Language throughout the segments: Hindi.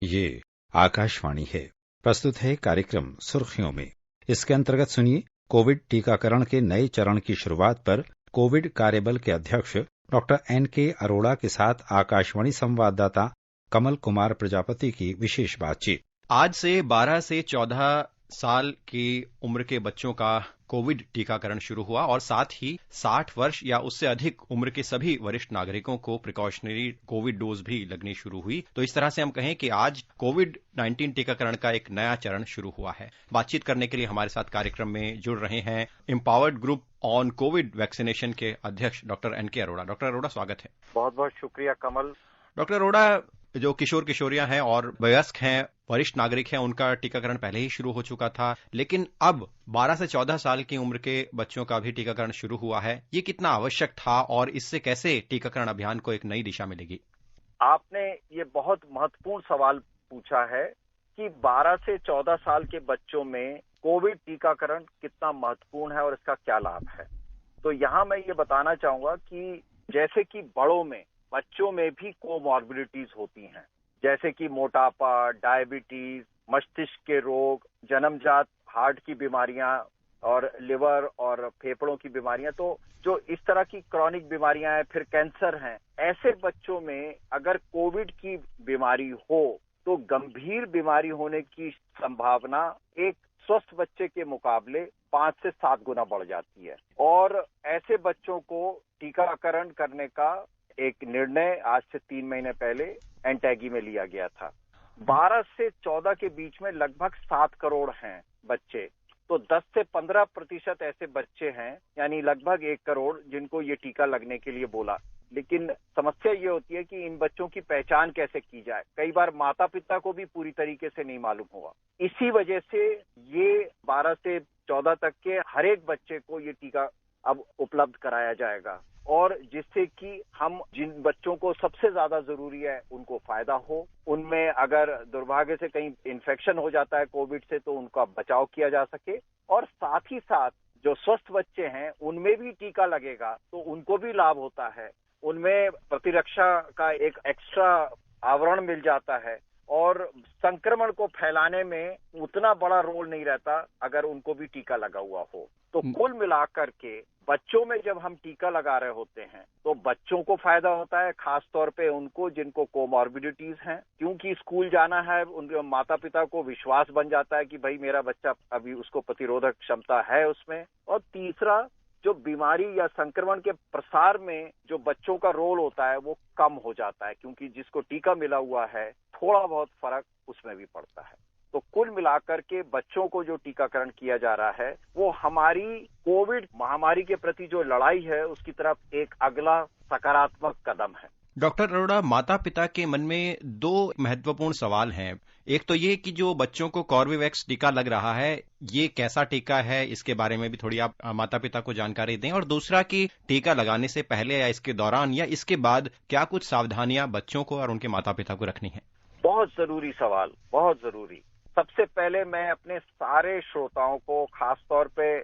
ये आकाशवाणी है। प्रस्तुत है कार्यक्रम सुर्खियों में। इसके अंतर्गत सुनिए कोविड टीकाकरण के नए चरण की शुरुआत पर कोविड कार्यबल के अध्यक्ष डॉक्टर एनके अरोड़ा के साथ आकाशवाणी संवाददाता कमल कुमार प्रजापति की विशेष बातचीत। आज से 12 से 14 साल की उम्र के बच्चों का कोविड टीकाकरण शुरू हुआ और साथ ही 60 वर्ष या उससे अधिक उम्र के सभी वरिष्ठ नागरिकों को प्रिकॉशनरी कोविड डोज भी लगनी शुरू हुई। तो इस तरह से हम कहें कि आज कोविड 19 टीकाकरण का एक नया चरण शुरू हुआ है। बातचीत करने के लिए हमारे साथ कार्यक्रम में जुड़ रहे हैं empowered group on Covid vaccination के अध्यक्ष doctor N K Arora. Doctor Arora, स्वागत है। बहुत बहुत शुक्रिया कमल। डॉक्टर अरोड़ा, जो किशोर किशोरियां हैं और वयस्क हैं, वरिष्ठ नागरिक हैं, उनका टीकाकरण पहले ही शुरू हो चुका था, लेकिन अब 12 से 14 साल की उम्र के बच्चों का भी टीकाकरण शुरू हुआ है। ये कितना आवश्यक था और इससे कैसे टीकाकरण अभियान को एक नई दिशा मिलेगी? आपने ये बहुत महत्वपूर्ण सवाल पूछा है कि 12 से 14 साल के बच्चों में कोविड टीकाकरण कितना महत्वपूर्ण है और इसका क्या लाभ है। तो यहाँ मैं ये बताना चाहूंगा कि जैसे कि बड़ों में, बच्चों में भी कोमॉर्बिडिटीज होती हैं, जैसे कि मोटापा, डायबिटीज, मस्तिष्क के रोग, जन्मजात हार्ट की बीमारियां और लिवर और फेफड़ों की बीमारियां। तो जो इस तरह की क्रॉनिक बीमारियां हैं, फिर कैंसर हैं, ऐसे बच्चों में अगर कोविड की बीमारी हो तो गंभीर बीमारी होने की संभावना एक स्वस्थ बच्चे के मुकाबले 5 से 7 गुना बढ़ जाती है। और ऐसे बच्चों को टीकाकरण करने का एक निर्णय आज से 3 महीने पहले एंटैगी में लिया गया था। 12 से 14 के बीच में लगभग 7 करोड़ हैं बच्चे, तो 10 से 15% ऐसे बच्चे हैं, यानी लगभग 1 करोड़, जिनको ये टीका लगने के लिए बोला। लेकिन समस्या ये होती है कि इन बच्चों की पहचान कैसे की जाए। कई बार माता पिता को भी पूरी तरीके से नहीं मालूम हुआ। इसी वजह से ये 12 से 14 तक के हर एक बच्चे को ये टीका अब उपलब्ध कराया जाएगा, और जिससे कि हम जिन बच्चों को सबसे ज्यादा जरूरी है उनको फायदा हो। उनमें अगर दुर्भाग्य से कहीं इन्फेक्शन हो जाता है कोविड से तो उनका बचाव किया जा सके, और साथ ही साथ जो स्वस्थ बच्चे हैं उनमें भी टीका लगेगा तो उनको भी लाभ होता है। उनमें प्रतिरक्षा का एक एक्स्ट्रा आवरण मिल जाता है और संक्रमण को फैलाने में उतना बड़ा रोल नहीं रहता अगर उनको भी टीका लगा हुआ हो। तो कुल मिलाकर के बच्चों में जब हम टीका लगा रहे होते हैं तो बच्चों को फायदा होता है, खास तौर पे उनको जिनको कोमॉर्बिडिटीज हैं, क्योंकि स्कूल जाना है, उनके माता पिता को विश्वास बन जाता है कि भाई मेरा बच्चा अभी उसको प्रतिरोधक क्षमता है उसमें। और तीसरा, जो बीमारी या संक्रमण के प्रसार में जो बच्चों का रोल होता है वो कम हो जाता है, क्योंकि जिसको टीका मिला हुआ है थोड़ा बहुत फर्क उसमें भी पड़ता है। तो कुल मिलाकर के बच्चों को जो टीकाकरण किया जा रहा है वो हमारी कोविड महामारी के प्रति जो लड़ाई है उसकी तरफ एक अगला सकारात्मक कदम है। डॉक्टर अरोड़ा, माता पिता के मन में 2 महत्वपूर्ण सवाल हैं। एक तो ये कि जो बच्चों को कॉर्बेवैक्स टीका लग रहा है, ये कैसा टीका है, इसके बारे में भी थोड़ी आप माता पिता को जानकारी दें। और दूसरा कि टीका लगाने से पहले या इसके दौरान या इसके बाद क्या कुछ सावधानियां बच्चों को और उनके माता पिता को रखनी है। बहुत जरूरी सवाल, बहुत जरूरी। सबसे पहले मैं अपने सारे श्रोताओं को, खास तौर पे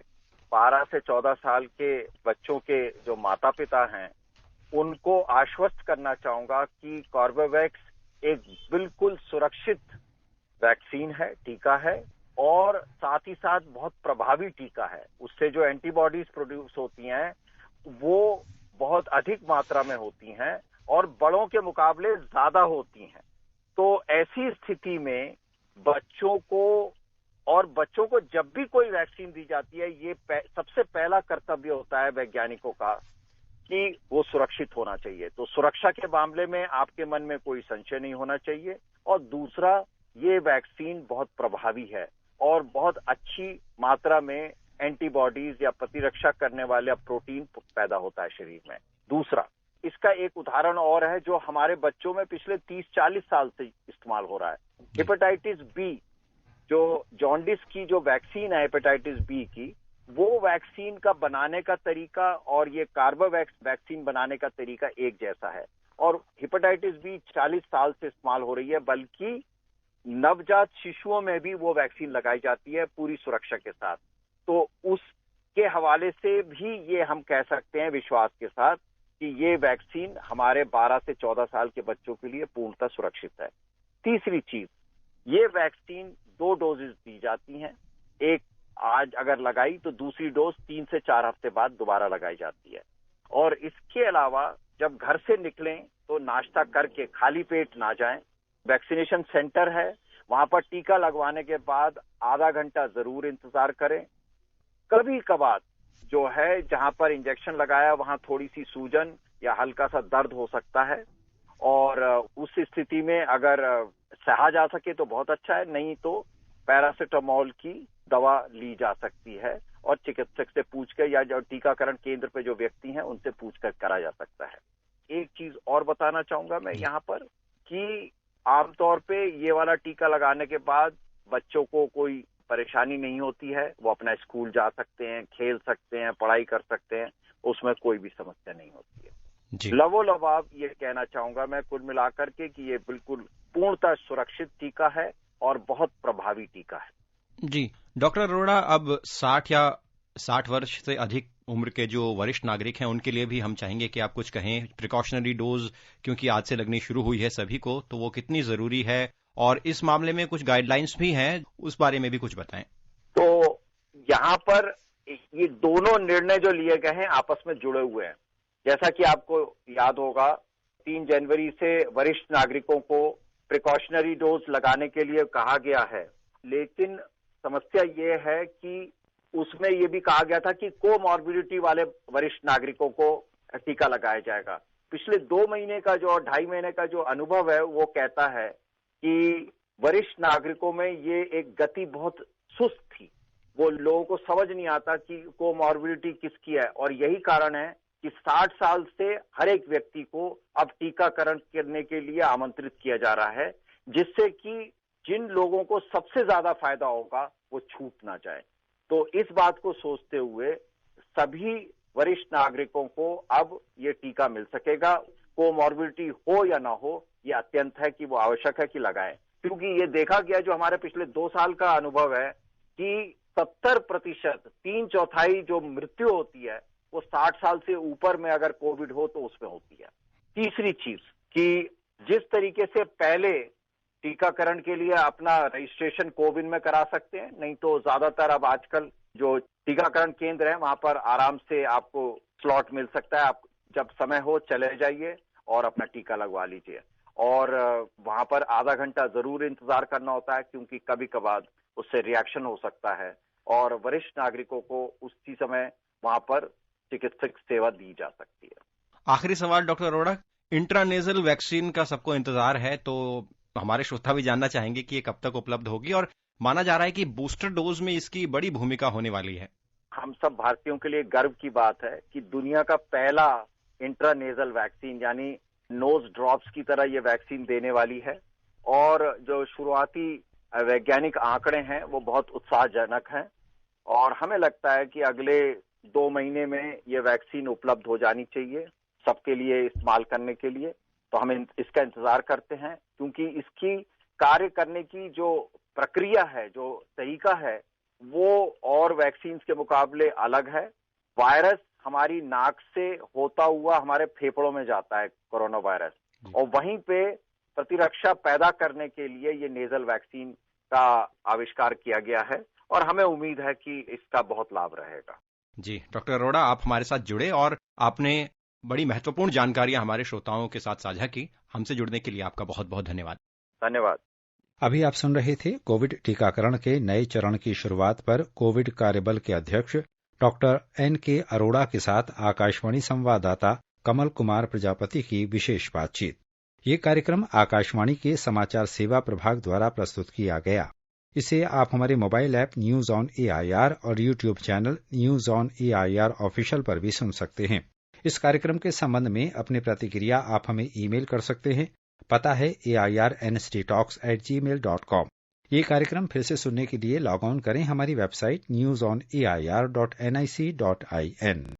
12 से 14 साल के बच्चों के जो माता पिता हैं, उनको आश्वस्त करना चाहूंगा कि कॉर्बेवैक्स एक बिल्कुल सुरक्षित वैक्सीन है, टीका है, और साथ ही साथ बहुत प्रभावी टीका है। उससे जो एंटीबॉडीज प्रोड्यूस होती हैं वो बहुत अधिक मात्रा में होती हैं और बड़ों के मुकाबले ज्यादा होती हैं। तो ऐसी स्थिति में बच्चों को जब भी कोई वैक्सीन दी जाती है, ये सबसे पहला कर्तव्य होता है वैज्ञानिकों का कि वो सुरक्षित होना चाहिए। तो सुरक्षा के मामले में आपके मन में कोई संशय नहीं होना चाहिए। और दूसरा, ये वैक्सीन बहुत प्रभावी है और बहुत अच्छी मात्रा में एंटीबॉडीज या प्रतिरक्षा करने वाला प्रोटीन पैदा होता है शरीर में। दूसरा, इसका एक उदाहरण और है जो हमारे बच्चों में पिछले 30-40 साल से इस्तेमाल हो रहा है। हेपेटाइटिस बी, जो जॉन्डिस की जो वैक्सीन है हेपेटाइटिस बी की, वो वैक्सीन का बनाने का तरीका और ये कार्बोवैक्स वैक्सीन बनाने का तरीका एक जैसा है। और हेपेटाइटिस बी 40 साल से इस्तेमाल हो रही है, बल्कि नवजात शिशुओं में भी वो वैक्सीन लगाई जाती है पूरी सुरक्षा के साथ। तो उसके हवाले से भी ये हम कह सकते हैं विश्वास के साथ कि ये वैक्सीन हमारे 12 से 14 साल के बच्चों के लिए पूर्णतः सुरक्षित है। तीसरी चीज, ये वैक्सीन 2 डोजेज दी जाती हैं। एक आज अगर लगाई तो दूसरी डोज 3 से 4 हफ्ते बाद दोबारा लगाई जाती है। और इसके अलावा जब घर से निकलें तो नाश्ता करके खाली पेट ना जाएं। वैक्सीनेशन सेंटर है, वहां पर टीका लगवाने के बाद आधा घंटा जरूर इंतजार करें। कभी कभार जो है जहां पर इंजेक्शन लगाया वहां थोड़ी सी सूजन या हल्का सा दर्द हो सकता है, और उस स्थिति में अगर सहा जा सके तो बहुत अच्छा है, नहीं तो पैरासिटामोल की दवा ली जा सकती है और चिकित्सक से पूछकर या जो टीकाकरण केंद्र पे जो व्यक्ति हैं उनसे पूछकर करा जा सकता है। एक चीज और बताना चाहूंगा मैं यहाँ पर कि आमतौर पे ये वाला टीका लगाने के बाद बच्चों को कोई परेशानी नहीं होती है, वो अपना स्कूल जा सकते हैं, खेल सकते हैं, पढ़ाई कर सकते हैं, उसमें कोई भी समस्या नहीं होती है। लबोलबाब ये कहना चाहूंगा मैं कुल मिलाकर के कि ये बिल्कुल पूर्णतः सुरक्षित टीका है और बहुत प्रभावी टीका है। जी डॉक्टर अरोड़ा, अब 60 वर्ष से अधिक उम्र के जो वरिष्ठ नागरिक हैं उनके लिए भी हम चाहेंगे कि आप कुछ कहें। प्रिकॉशनरी डोज क्योंकि आज से लगनी शुरू हुई है सभी को, तो वो कितनी जरूरी है और इस मामले में कुछ गाइडलाइंस भी हैं, उस बारे में भी कुछ बताएं। तो यहाँ पर ये दोनों निर्णय जो लिए गए हैं आपस में जुड़े हुए हैं। जैसा कि आपको याद होगा 3 जनवरी से वरिष्ठ नागरिकों को प्रिकॉशनरी डोज लगाने के लिए कहा गया है, लेकिन समस्या ये है कि उसमें ये भी कहा गया था कि कोमॉर्बिडिटी वाले वरिष्ठ नागरिकों को टीका लगाया जाएगा। पिछले 2 महीने का जो 2.5 महीने का जो अनुभव है वो कहता है कि वरिष्ठ नागरिकों में ये एक गति बहुत सुस्त थी, वो लोगों को समझ नहीं आता कि कोमॉर्बिडिटी किसकी है, और यही कारण है कि 60 साल से हर एक व्यक्ति को अब टीकाकरण करने के लिए आमंत्रित किया जा रहा है, जिससे कि जिन लोगों को सबसे ज्यादा फायदा होगा वो छूट ना जाए। तो इस बात को सोचते हुए सभी वरिष्ठ नागरिकों को अब ये टीका मिल सकेगा। कोमॉर्बिडिटी हो या ना हो, ये अत्यंत है कि वो आवश्यक है कि लगाएं, क्योंकि ये देखा गया जो हमारे पिछले 2 साल का अनुभव है कि 70%, 3/4 जो मृत्यु होती है वो 60 साल से ऊपर में अगर कोविड हो तो उसमें होती है। तीसरी चीज कि जिस तरीके से पहले टीकाकरण के लिए अपना रजिस्ट्रेशन कोविन में करा सकते हैं, नहीं तो ज्यादातर अब आजकल जो टीकाकरण केंद्र है वहां पर आराम से आपको स्लॉट मिल सकता है। आप जब समय हो चले जाइए और अपना टीका लगवा लीजिए, और वहां पर आधा घंटा जरूर इंतजार करना होता है क्योंकि कभी कभार उससे रिएक्शन हो सकता है, और वरिष्ठ नागरिकों को उसी समय वहां पर चिकित्सक सेवा दी जा सकती है। आखिरी सवाल डॉक्टर अरोड़ा, इंट्रानेजल वैक्सीन का सबको इंतजार है, तो हमारे श्रोता भी जानना चाहेंगे कि ये कब तक उपलब्ध होगी, और माना जा रहा है कि बूस्टर डोज में इसकी बड़ी भूमिका होने वाली है। हम सब भारतीयों के लिए गर्व की बात है कि दुनिया का पहला इंट्रानेजल वैक्सीन यानी नोज ड्रॉप्स की तरह ये वैक्सीन देने वाली है, और जो शुरुआती वैज्ञानिक आंकड़े हैं वो बहुत उत्साहजनक हैं, और हमें लगता है कि अगले 2 महीने में ये वैक्सीन उपलब्ध हो जानी चाहिए सबके लिए इस्तेमाल करने के लिए। तो हम इसका इंतजार करते हैं, क्योंकि इसकी कार्य करने की जो प्रक्रिया है, जो तरीका है, वो और वैक्सीन के मुकाबले अलग है। वायरस हमारी नाक से होता हुआ हमारे फेफड़ों में जाता है, कोरोना वायरस, और वहीं पे प्रतिरक्षा पैदा करने के लिए ये नेजल वैक्सीन का आविष्कार किया गया है, और हमें उम्मीद है कि इसका बहुत लाभ रहेगा। जी डॉक्टर अरोड़ा, आप हमारे साथ जुड़े और आपने बड़ी महत्वपूर्ण जानकारियां हमारे श्रोताओं के साथ साझा की। हमसे जुड़ने के लिए आपका बहुत बहुत धन्यवाद। धन्यवाद। अभी आप सुन रहे थे कोविड टीकाकरण के नए चरण की शुरुआत पर कोविड कार्यबल के अध्यक्ष डॉक्टर NK अरोड़ा के साथ आकाशवाणी संवाददाता कमल कुमार प्रजापति की विशेष बातचीत। ये कार्यक्रम आकाशवाणी के समाचार सेवा प्रभाग द्वारा प्रस्तुत किया गया। इसे आप हमारे mobile app news on AIR और YouTube channel news on AIR official पर भी सुन सकते हैं। इस कार्यक्रम के संबंध में अपनी प्रतिक्रिया आप हमें ईमेल कर सकते हैं। पता है airnsttalks@gmail.com। ये कार्यक्रम फिर से सुनने के लिए लॉग ऑन करें हमारी वेबसाइट newsonair.nic.in।